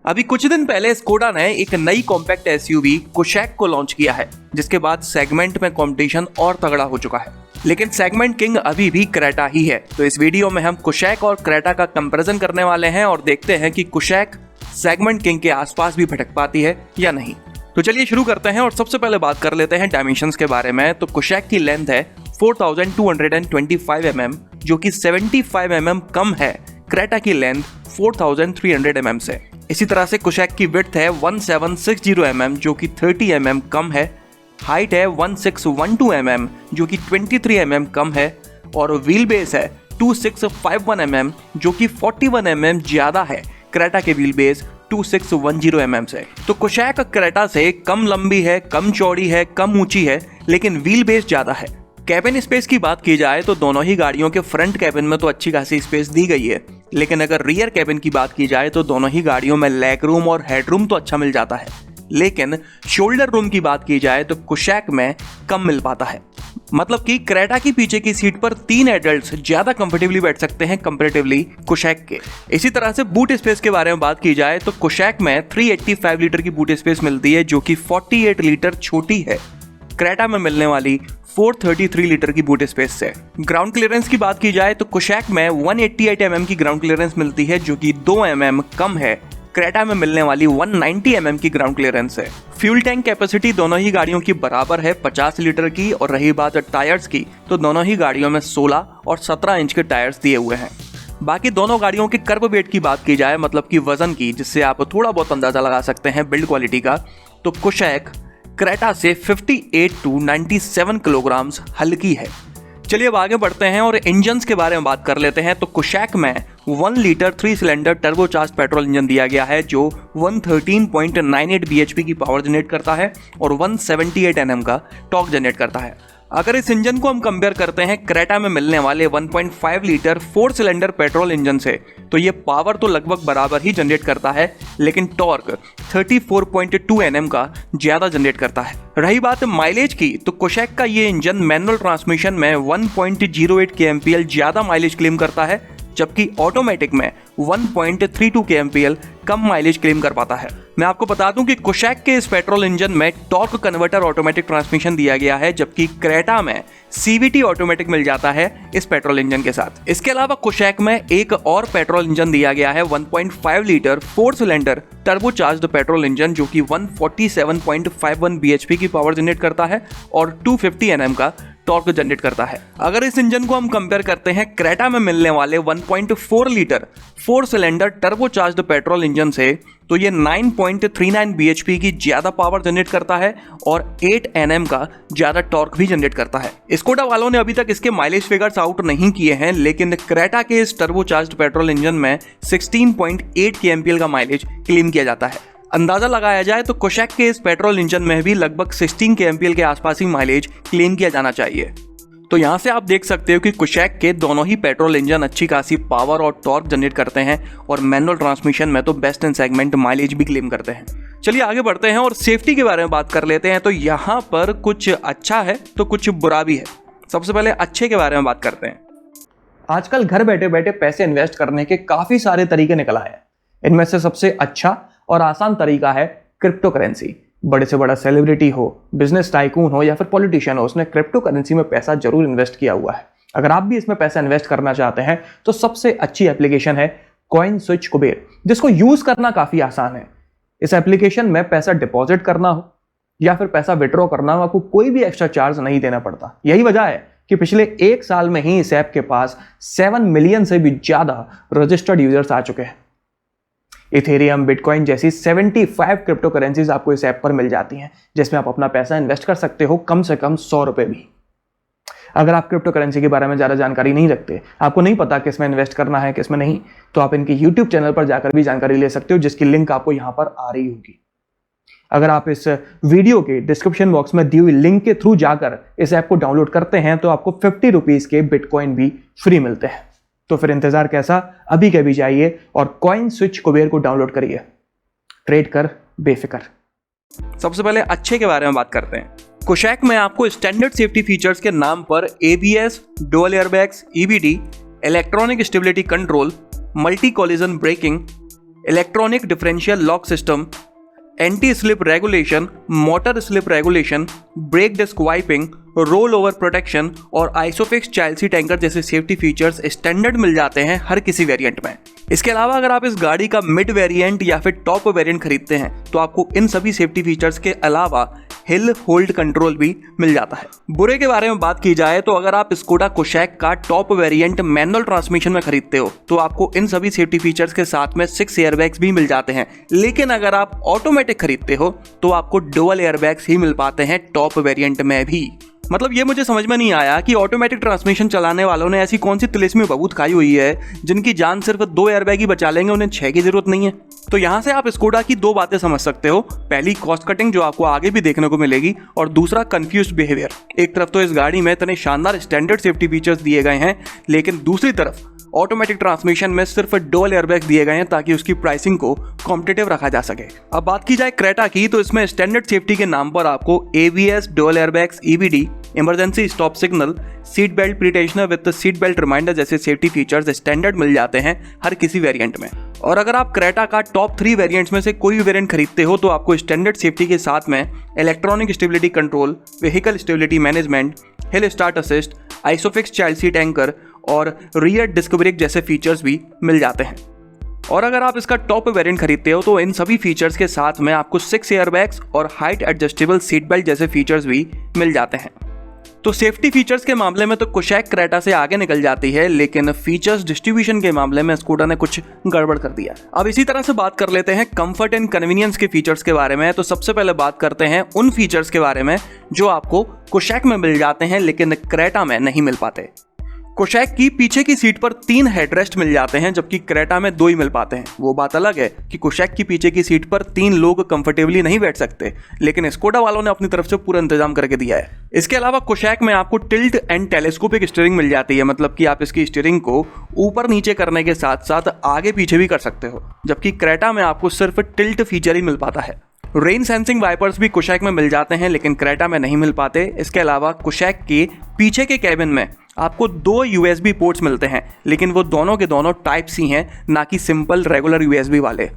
अभी कुछ दिन पहले स्कोडा ने एक नई कॉम्पैक्ट एसयूवी कुशैक को लॉन्च किया है, जिसके बाद सेगमेंट में कंपटीशन और तगड़ा हो चुका है। लेकिन सेगमेंट किंग अभी भी क्रेटा ही है। तो इस वीडियो में हम कुशैक और क्रेटा का कंपैरिजन करने वाले हैं और देखते हैं कि कुशैक सेगमेंट किंग के आसपास भी भटक पाती है या नहीं। तो चलिए शुरू करते हैं और सबसे पहले बात कर लेते हैं डायमेंशंस के बारे में। तो कुशैक की लेंथ है 4225 mm, जो कि 75 mm कम है क्रेटा की लेंथ 4300 mm से। इसी तरह से कुशैक की विड्थ है 1760 mm, जो कि 30 mm कम है। हाइट है 1612 mm, जो कि 23 mm कम है। और व्हील बेस है 2651 mm, जो कि 41 mm ज्यादा है क्रेटा के व्हील बेस 2610 mm से। तो कुशैक क्रेटा से कम लंबी है, कम चौड़ी है, कम ऊंची है, लेकिन व्हील बेस ज्यादा है। कैबिन स्पेस की बात की जाए तो दोनों ही गाड़ियों के फ्रंट कैबिन में तो अच्छी खासी स्पेस दी गई है, लेकिन अगर रियर कैबिन की बात की जाए तो दोनों ही गाड़ियों में लेग रूम और हेड रूम तो अच्छा मिल जाता है, लेकिन शोल्डर रूम की बात की जाए तो कुशैक में कम मिल पाता है। मतलब कि क्रेटा की पीछे की सीट पर 3 एडल्ट्स ज्यादा कंफर्टेबली बैठ सकते हैं कंपैरेटिवली कुशैक के। इसी तरह से बूट स्पेस के बारे में बात की जाए तो कुशैक में 385 लीटर की बूट स्पेस मिलती है, जो कि 48 लीटर छोटी है क्रेटा में मिलने वाली 433 लीटर की बूट स्पेस से। ग्राउंड क्लियरेंस की बात की जाए तो कुशैक में 188 mm की ग्राउंड क्लियरेंस मिलती है, जो कि 2 mm कम है क्रेटा में मिलने वाली 190 mm की ग्राउंड क्लियरेंस है। फ्यूल टैंक कैपेसिटी दोनों ही गाड़ियों की बराबर है 50 लीटर की। और रही बात टायर्स की तो दोनों ही गाड़ियों में 16 और 17 इंच के टायर्स दिए हुए हैं। बाकी दोनों गाड़ियों के कर्ब वेट की बात की जाए, मतलब कि वजन की, जिससे आप थोड़ा बहुत अंदाजा लगा सकते हैं बिल्ड क्वालिटी का, तो कुशैक क्रेटा से 58 to 97 किलोग्राम्स हल्की है। चलिए अब आगे बढ़ते हैं और इंजन्स के बारे में बात कर लेते हैं। तो कुशैक में 1 litre 3 cylinder turbocharge petrol engine दिया गया है, जो 113.98 bhp की पावर जनरेट करता है और 178 Nm का टॉर्क जनरेट करता है। अगर इस इंजन को हम कंपेयर करते हैं क्रेटा में मिलने वाले 1.5 लीटर 4 सिलेंडर पेट्रोल इंजन से, तो ये पावर तो लगभग बराबर ही जनरेट करता है, लेकिन टॉर्क 34.2 Nm का ज्यादा जनरेट करता है। रही बात माइलेज की तो कुशैक का ये इंजन मैनुअल ट्रांसमिशन में 1.08 kmpl ज्यादा माइलेज क्लेम करता है, जबकि ऑटोमेटिक में 1.32 kmpl कम माइलेज क्लेम कर पाता है। मैं आपको बता दूं कि कुशैक के इस पेट्रोल इंजन में टॉर्क कन्वर्टर ऑटोमेटिक ट्रांसमिशन दिया गया है, जबकि क्रेटा में CVT ऑटोमेटिक मिल जाता है इस पेट्रोल इंजन के साथ। इसके अलावा कुशैक में एक और पेट्रोल इंजन दिया गया है 1.5 litre 4 cylinder turbocharged petrol engine, जो कि 147.51 bhp की पावर जनरेट करता है और 250 Nm का टॉर्क जनरेट करता है। अगर इस इंजन को हम कंपेयर करते हैं क्रेटा में मिलने वाले 1.4 litre 4 cylinder turbocharged petrol engine से, तो ये 9.39 bhp की ज्यादा पावर जनरेट करता है और 8 Nm का ज्यादा टॉर्क भी जनरेट करता है। स्कोडा वालों ने अभी तक इसके माइलेज फिगर्स आउट नहीं किए हैं, लेकिन क्रेटा के इस टर्बोचार्ज्ड पेट्रोल इंजन में 16.8 kmpl का माइलेज क्लेम किया जाता है। अंदाजा लगाया जाए तो कुशैक के इस पेट्रोल इंजन में भी लगभग 16 kmpl के आसपास ही माइलेज क्लेम किया जाना चाहिए। तो यहाँ से आप देख सकते हो कि कुशैक के दोनों ही पेट्रोल इंजन अच्छी खासी पावर और टॉर्क जनरेट करते हैं और मैनुअल ट्रांसमिशन में तो बेस्ट इन सेगमेंट माइलेज भी क्लेम करते हैं। चलिए आगे बढ़ते हैं और सेफ्टी के बारे में बात कर लेते हैं। तो यहाँ पर कुछ अच्छा है तो कुछ बुरा भी है। सबसे पहले अच्छे के बारे में बात करते हैं। आजकल घर बैठे बैठे पैसे इन्वेस्ट करने के काफी सारे तरीके निकल आए हैं। इनमें से सबसे अच्छा और आसान तरीका है क्रिप्टो करेंसी। बड़े से बड़ा सेलिब्रिटी हो, बिजनेस टाइकून हो या फिर पॉलिटिशियन हो, उसने क्रिप्टो करेंसी में पैसा जरूर इन्वेस्ट किया हुआ है। अगर आप भी इसमें पैसा इन्वेस्ट करना चाहते हैं तो सबसे अच्छी एप्लीकेशन है कॉइनस्विच कुबेर, जिसको यूज करना काफी आसान है। इस एप्लीकेशन में पैसा डिपॉजिट करना हो या फिर पैसा विड्रॉ करना हो, आपको कोई भी एक्स्ट्रा चार्ज नहीं देना पड़ता। यही वजह है कि पिछले 1 साल में ही इस ऐप के पास 7 मिलियन से भी ज्यादा रजिस्टर्ड यूजर्स आ चुके हैं। इथेरियम, बिटकॉइन जैसी 75 क्रिप्टो करेंसीज आपको इस ऐप पर मिल जाती हैं, जिसमें आप अपना पैसा इन्वेस्ट कर सकते हो, कम से कम 100 रुपए भी। अगर आप क्रिप्टो करेंसी के बारे में ज़्यादा जानकारी नहीं रखते, आपको नहीं पता किस में इन्वेस्ट करना है किस में नहीं, तो आप इनके YouTube चैनल पर जाकर भी जानकारी ले सकते हो, जिसकी लिंक आपको यहाँ पर आ रही होगी। अगर आप इस वीडियो के डिस्क्रिप्शन बॉक्स में दी हुई लिंक के थ्रू जाकर इस ऐप को डाउनलोड करते हैं तो आपको 50 रुपीज के बिटकॉइन भी फ्री मिलते हैं। तो फिर इंतजार कैसा, अभी के अभी जाइए और कॉइनस्विच कुबेर को डाउनलोड करिए। ट्रेड कर बेफिक्र। सबसे पहले अच्छे के बारे में बात करते हैं। कुशैक में आपको स्टैंडर्ड सेफ्टी फीचर्स के नाम पर ABS, dual airbags, EBD, electronic stability control, multi collision braking, electronic differential lock system, anti slip regulation, motor slip regulation, brake disc wiping, roll over protection और आइसोफिक्स चाइल्ड सीट एंकर जैसे safety features standard मिल जाते हैं हर किसी variant में। इसके अलावा अगर आप इस गाड़ी का मिड वेरिएंट या फिर टॉप वेरिएंट खरीदते हैं तो आपको इन सभी सेफ्टी फीचर्स के अलावा हिल होल्ड कंट्रोल भी मिल जाता है। बुरे के बारे में बात की जाए तो अगर आप स्कोडा कुशैक का टॉप वेरिएंट मैनुअल ट्रांसमिशन में खरीदते हो तो आपको इन सभी सेफ्टी फीचर्स के साथ में 6 एयरबैग्स भी मिल जाते हैं, लेकिन अगर आप ऑटोमेटिक खरीदते हो तो आपको डुअल एयरबैग्स ही मिल पाते हैं टॉप वेरिएंट में भी। मतलब ये मुझे समझ में नहीं आया कि ऑटोमेटिक ट्रांसमिशन चलाने वालों ने ऐसी कौन सी तिलिस्मी बबूत खाई हुई है जिनकी जान सिर्फ 2 एयरबैग ही बचा लेंगे, उन्हें 6 की जरूरत नहीं है। तो यहाँ से आप स्कोडा की 2 बातें समझ सकते हो। पहली, कॉस्ट कटिंग जो आपको आगे भी देखने को मिलेगी, और दूसरा कंफ्यूज्ड बिहेवियर। एक तरफ तो इस गाड़ी में इतने शानदार स्टैंडर्ड सेफ्टी फीचर्स दिए गए हैं, लेकिन दूसरी तरफ ऑटोमेटिक ट्रांसमिशन में सिर्फ डुअल एयरबैग दिए गए हैं ताकि उसकी प्राइसिंग को कॉम्पिटिटिव रखा जा सके। अब बात की जाए क्रेटा की तो इसमें स्टैंडर्ड सेफ्टी के नाम पर आपको ABS, dual airbags, EBD, emergency stop signal, seat belt pretensioner with seat belt reminder जैसे सेफ्टी फीचर्स स्टैंडर्ड मिल जाते हैं हर किसी वेरिएंट में। और अगर आप क्रेटा का टॉप 3 वेरिएंट्स में से कोई भी वेरिएंट खरीदते हो तो आपको स्टैंडर्ड सेफ्टी के साथ में electronic stability control, vehicle stability management, hill start assist, isofix child seat anchor और रियर डिस्क ब्रेक जैसे फीचर्स भी मिल जाते हैं। और अगर आप इसका टॉप वेरिएंट खरीदते हो तो इन सभी फीचर्स के साथ में आपको 6 एयरबैग्स और हाइट एडजस्टेबल सीट बेल्ट जैसे फीचर्स भी मिल जाते हैं। तो सेफ्टी फीचर्स के मामले में तो कुशैक क्रेटा से आगे निकल जाती है, लेकिन फीचर्स डिस्ट्रीब्यूशन के मामले में स्कूडा ने कुछ गड़बड़ कर दिया। अब इसी तरह से बात कर लेते हैं कंफर्ट एंड कन्वीनियंस के फीचर्स के बारे में। तो सबसे पहले बात करते हैं उन फीचर्स के बारे में जो आपको कुशैक में मिल जाते हैं लेकिन क्रेटा में नहीं मिल पाते। कुशैक की पीछे की सीट पर 3 हेडरेस्ट मिल जाते हैं जबकि क्रेटा में 2 ही मिल पाते हैं। वो बात अलग है कि कुशैक की पीछे की सीट पर 3 लोग कंफर्टेबली नहीं बैठ सकते, लेकिन स्कोडा वालों ने अपनी तरफ से पूरा इंतजाम करके दिया है। इसके अलावा कुशैक में आपको टिल्ट एंड टेलीस्कोपिक स्टीयरिंग मिल जाती है, मतलब कि आप इसकी स्टीयरिंग को ऊपर नीचे करने के साथ साथ आगे पीछे भी कर सकते हो, जबकि क्रेटा में आपको सिर्फ टिल्ट फीचर ही मिल पाता है। रेन सेंसिंग वाइपर्स भी कुशैक में मिल जाते हैं लेकिन क्रेटा में नहीं मिल पाते। इसके अलावा कुशैक के पीछे के कैबिन में आपको 2 USB पोर्ट्स मिलते हैं, लेकिन वो दोनों के दोनों टाइप सी हैं, ना कि सिंपल रेगुलर USB वाले।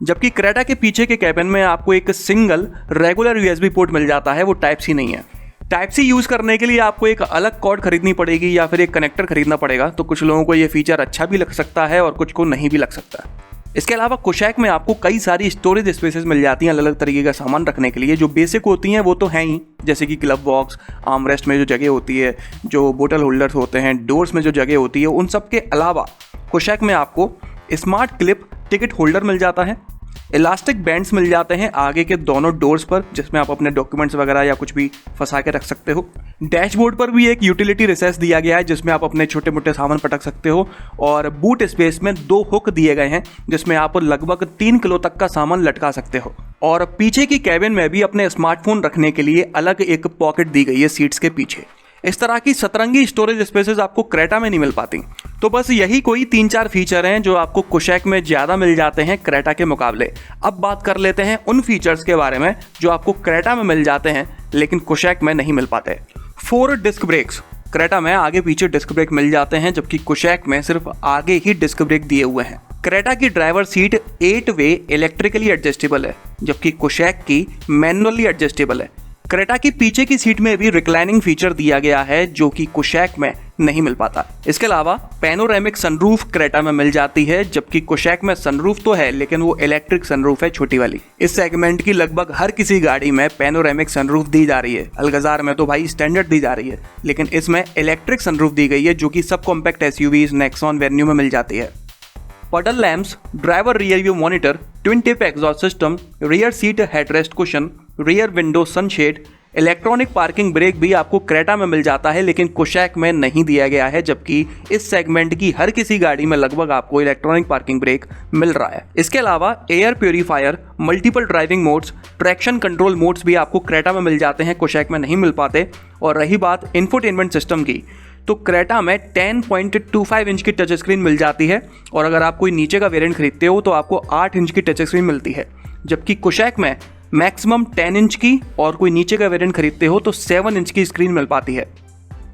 जबकि क्रेटा के पीछे के कैबिन में आपको एक सिंगल रेगुलर USB पोर्ट मिल जाता है, वो टाइप सी नहीं है। टाइप सी यूज़ करने के लिए आपको एक अलग कॉर्ड खरीदनी पड़ेगी या फिर एक कनेक्टर खरीदना पड़ेगा। तो कुछ लोगों को ये फीचर अच्छा भी लग सकता है और कुछ को नहीं भी लग सकता। इसके अलावा कुशैक में आपको कई सारी स्टोरेज स्पेसेस मिल जाती हैं अलग अलग तरीके का सामान रखने के लिए। जो बेसिक होती हैं वो तो हैं ही, जैसे कि ग्लव बॉक्स, आर्म रेस्ट में जो जगह होती है, जो बोतल होल्डर्स होते हैं, डोर्स में जो जगह होती है, उन सब के अलावा कुशैक में आपको स्मार्ट क्लिप टिकट होल्डर मिल जाता है, इलास्टिक बैंड्स मिल जाते हैं आगे के दोनों डोर्स पर, जिसमें आप अपने डॉक्यूमेंट्स वगैरह या कुछ भी फंसा के रख सकते हो। डैशबोर्ड पर भी एक यूटिलिटी रिसेस दिया गया है जिसमें आप अपने छोटे मोटे सामान पटक सकते हो, और बूट स्पेस में 2 हुक दिए गए हैं जिसमें आप लगभग 3 किलो तक का सामान लटका सकते हो। और पीछे की कैबिन में भी अपने स्मार्टफोन रखने के लिए अलग एक पॉकेट दी गई है सीट्स के पीछे। इस तरह की सतरंगी स्टोरेज स्पेसेस आपको क्रेटा में नहीं मिल पाती। तो बस यही कोई 3-4 फीचर हैं जो आपको कुशैक में ज़्यादा मिल जाते हैं क्रेटा के मुकाबले। अब बात कर लेते हैं उन फीचर्स के बारे में जो आपको क्रेटा में मिल जाते हैं लेकिन कुशैक में नहीं मिल पाते। 4 डिस्क ब्रेक्स। क्रेटा में आगे पीछे डिस्क ब्रेक मिल जाते हैं जबकि कुशैक में सिर्फ आगे ही डिस्क ब्रेक दिए हुए हैं। क्रेटा की ड्राइवर सीट 8 वे इलेक्ट्रिकली एडजस्टेबल है जबकि कुशैक की मैनुअली एडजस्टेबल है। क्रेटा की पीछे की सीट में भी रिक्लाइनिंग फीचर दिया गया है जो कि कुशैक में नहीं मिल पाता। इसके अलावा पैनोरामिक सनरूफ क्रेटा में मिल जाती है जबकि कुशैक में सनरूफ तो है लेकिन वो इलेक्ट्रिक सनरूफ है, छोटी वाली। इस सेगमेंट की लगभग हर किसी गाड़ी में पैनोरामिक सनरूफ दी जा रही है। अल्गजार में तो भाई स्टैंडर्ड दी जा रही है, लेकिन इसमें इलेक्ट्रिक सनरूफ दी गई है जो कि sub compact SUVs, Nexon, venue में मिल जाती है। पडल lamps, driver rear view monitor, twin tip exhaust system, rear seat headrest cushion, rear window sunshade, electronic parking brake भी आपको क्रेटा में मिल जाता है लेकिन कुशैक में नहीं दिया गया है, जबकि इस सेगमेंट की हर किसी गाड़ी में लगभग आपको इलेक्ट्रॉनिक पार्किंग ब्रेक मिल रहा है। इसके अलावा air purifier, multiple driving modes, traction control modes भी आपको क्रेटा में मिल जाते हैं, कुशैक में नहीं मिल पाते। और रही बात इंफोटेनमेंट सिस्टम की, तो क्रेटा में 10.25 इंच की टच स्क्रीन मिल जाती है और अगर आप कोई नीचे का वेरिएंट खरीदते हो तो आपको 8 इंच की टच स्क्रीन मिलती है, जबकि कुशैक में मैक्सिमम 10 इंच की और कोई नीचे का वेरिएंट खरीदते हो तो 7 इंच की स्क्रीन मिल पाती है।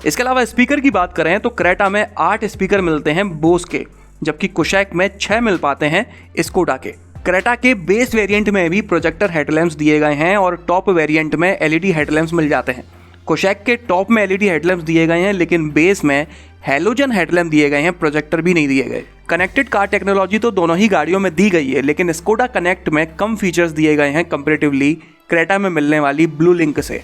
इसके अलावा स्पीकर की बात करें तो क्रेटा में 8 स्पीकर मिलते हैं बोस के, जबकि कुशैक में 6 मिल पाते हैं स्कोडा के। क्रेटा के बेस वेरिएंट में भी प्रोजेक्टर हेडलैम्प्स दिए गए हैं और टॉप वेरिएंट में एलईडी हेडलैम्प्स मिल जाते हैं। कुशैक के टॉप में एलईडी हेडलैम्प्स दिए गए हैं, लेकिन बेस में हैलोजन हेडलैम्प दिए गए हैं, प्रोजेक्टर भी नहीं दिए गए। कनेक्टेड कार टेक्नोलॉजी तो दोनों ही गाड़ियों में दी गई है, लेकिन स्कोडा कनेक्ट में कम फीचर्स दिए गए हैं कंपैरेटिवली क्रेटा में मिलने वाली ब्लू लिंक से।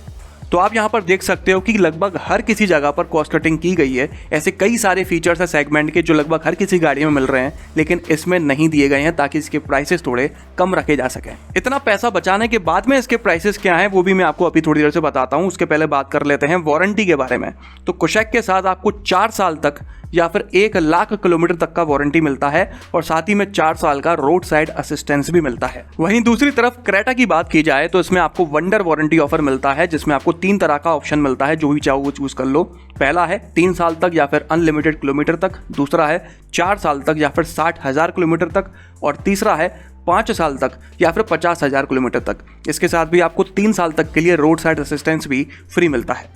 तो आप यहाँ पर देख सकते हो कि लगभग हर किसी जगह पर कॉस्ट कटिंग की गई है। ऐसे कई सारे फीचर्स हैं सेगमेंट के जो लगभग हर किसी गाड़ी में मिल रहे हैं, लेकिन इसमें नहीं दिए गए हैं ताकि इसके प्राइसेस थोड़े कम रखे जा सकें। इतना पैसा बचाने के बाद में इसके प्राइसेस क्या हैं वो भी मैं आपको अभी थोड़ी देर से बताता हूँ। उसके पहले बात कर लेते हैं वारंटी के बारे में। तो कुशैक के साथ आपको 4 साल तक या फिर 1 लाख किलोमीटर तक का वारंटी मिलता है और साथ ही में 4 साल का रोड साइड असिस्टेंस भी मिलता है। वहीं दूसरी तरफ क्रेटा की बात की जाए तो इसमें आपको वंडर वारंटी ऑफर मिलता है, जिसमें आपको 3 तरह का ऑप्शन मिलता है, जो भी चाहो वो चूज कर लो। पहला है 3 साल तक या फिर अनलिमिटेड किलोमीटर तक, दूसरा है 4 साल तक या फिर 60,000 किलोमीटर तक, और तीसरा है 5 साल तक या फिर 50,000 किलोमीटर तक। इसके साथ भी आपको 3 साल तक के लिए रोड साइड असिस्टेंस भी फ्री मिलता है।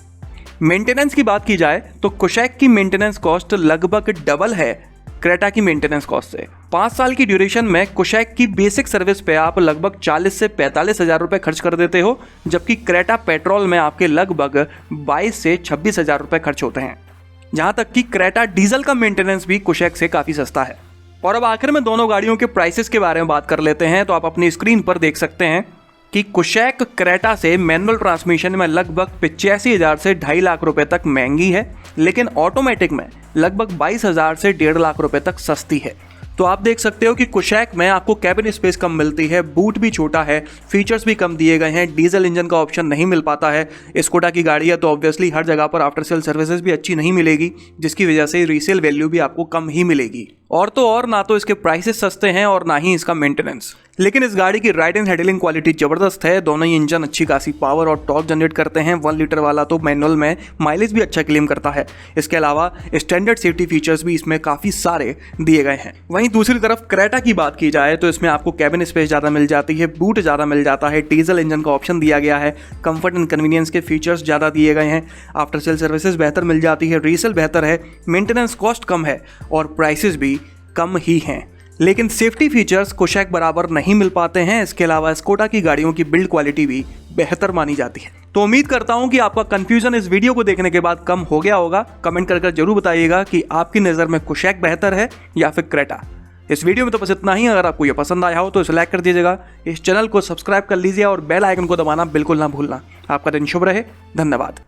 मेंटेनेंस की बात की जाए तो कुशैक की मेंटेनेंस कॉस्ट लगभग डबल है क्रेटा की मेंटेनेंस कॉस्ट से। 5 साल की ड्यूरेशन में कुशैक की बेसिक सर्विस पे आप लगभग 40 से 45 हज़ार रुपये खर्च कर देते हो, जबकि क्रेटा पेट्रोल में आपके लगभग 22 से 26 हज़ार रुपये खर्च होते हैं। जहां तक कि क्रेटा डीजल का मेंटेनेंस भी कुशैक से काफ़ी सस्ता है। और अब आखिर में दोनों गाड़ियों के प्राइसेस के बारे में बात कर लेते हैं। तो आप अपनी स्क्रीन पर देख सकते हैं कि कुशैक क्रेटा से मैनुअल ट्रांसमिशन में लगभग 85,000 से 2.5 लाख रुपए तक महंगी है, लेकिन ऑटोमेटिक में लगभग 22,000 से 1.5 लाख रुपए तक सस्ती है। तो आप देख सकते हो कि कुशैक में आपको कैबिन स्पेस कम मिलती है, बूट भी छोटा है, फीचर्स भी कम दिए गए हैं, डीजल इंजन का ऑप्शन नहीं मिल पाता है। स्कोडा की गाड़ी है तो ऑब्वियसली हर जगह पर आफ्टर सेल सर्विसेज भी अच्छी नहीं मिलेगी, जिसकी वजह से रीसेल वैल्यू भी आपको कम ही मिलेगी। और तो और ना तो इसके प्राइसेस सस्ते हैं और ना ही इसका मेंटेनेंस। लेकिन इस गाड़ी की राइड एंड हैंडलिंग क्वालिटी जबरदस्त है। दोनों ही इंजन अच्छी खासी पावर और टॉर्क जनरेट करते हैं। 1 लीटर वाला तो मैनुअल में माइलेज भी अच्छा क्लेम करता है। इसके अलावा स्टैंडर्ड सेफ्टी फीचर्स भी इसमें काफ़ी सारे दिए गए हैं। वहीं दूसरी तरफ क्रेटा की बात की जाए तो इसमें आपको कैबिन स्पेस ज़्यादा मिल जाती है, बूट ज़्यादा मिल जाता है, डीजल इंजन का ऑप्शन दिया गया है, कंफर्ट एंड कन्वीनियंस के फीचर्स ज़्यादा दिए गए हैं, आफ्टर सेल सर्विसेज बेहतर मिल जाती है, रीसेल बेहतर है, मेंटेनेंस कॉस्ट कम है और प्राइसेस भी कम ही हैं। लेकिन सेफ्टी फीचर्स कुशैक बराबर नहीं मिल पाते हैं। इसके अलावा स्कोडा की गाड़ियों की बिल्ड क्वालिटी भी बेहतर मानी जाती है। तो उम्मीद करता हूं कि आपका कंफ्यूजन इस वीडियो को देखने के बाद कम हो गया होगा। कमेंट कर जरूर बताइएगा कि आपकी नज़र में कुशैक बेहतर है या फिर क्रेटा। इस वीडियो में तो बस इतना ही। अगर आपको ये पसंद आया हो तो इसे लाइक कर दीजिएगा, इस चैनल को सब्सक्राइब कर लीजिए और बेल आइकन को दबाना बिल्कुल ना भूलना। आपका दिन शुभ रहे। धन्यवाद।